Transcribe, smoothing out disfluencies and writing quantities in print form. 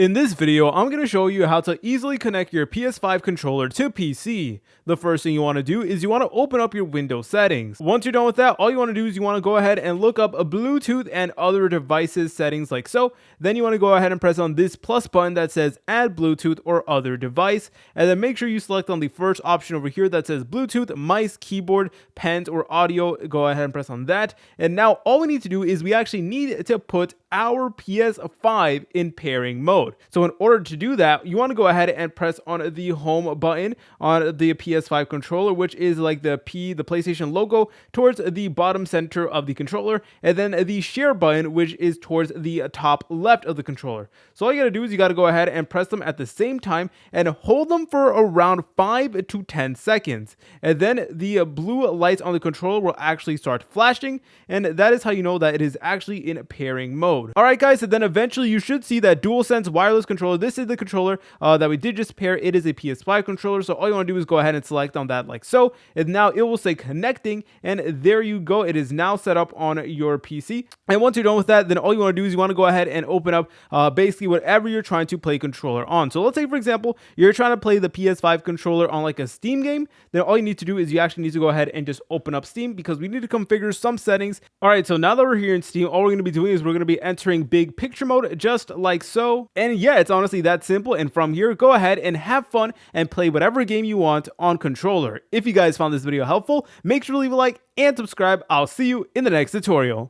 In this video, I'm going to show you how to easily connect your PS5 controller to PC. The first thing you want to do is you want to open up your Windows settings. Once you're done with that, all you want to do is you want to go ahead and look up a Bluetooth and other devices settings like so. Then you want to go ahead and press on this plus button that says add Bluetooth or other device. And then make sure you select on the first option over here that says Bluetooth, mice, keyboard, pens, or audio. Go ahead and press on that. And now all we need to do is we actually need to put our PS5 in pairing mode. So in order to do that, you want to go ahead and press on the home button on the PS5 controller, which is like the PlayStation logo towards the bottom center of the controller, and then the share button, which is towards the top left of the controller. So all you got to do is you got to go ahead and press them at the same time and hold them for around 5 to 10 seconds. And then the blue lights on the controller will actually start flashing, and that is how you know that it is actually in pairing mode. All right, guys, and then eventually you should see that DualSense wireless controller. This is the controller that we did just pair. It is a PS5 controller, so all you want to do is go ahead and select on that like so, and now it will say connecting, and there you go. It is now set up on your PC. And once you're done with that, then all you want to do is you want to go ahead and open up basically whatever you're trying to play controller on. So let's say, for example, you're trying to play the PS5 controller on like a Steam game. Then all you need to do is you actually need to go ahead and just open up Steam, because we need to configure some settings. All right, so now that we're here in Steam, all we're going to be doing is we're going to be entering big picture mode just like so. And yeah, it's honestly that simple. And from here, go ahead and have fun and play whatever game you want on controller. If you guys found this video helpful, make sure to leave a like and subscribe. I'll see you in the next tutorial.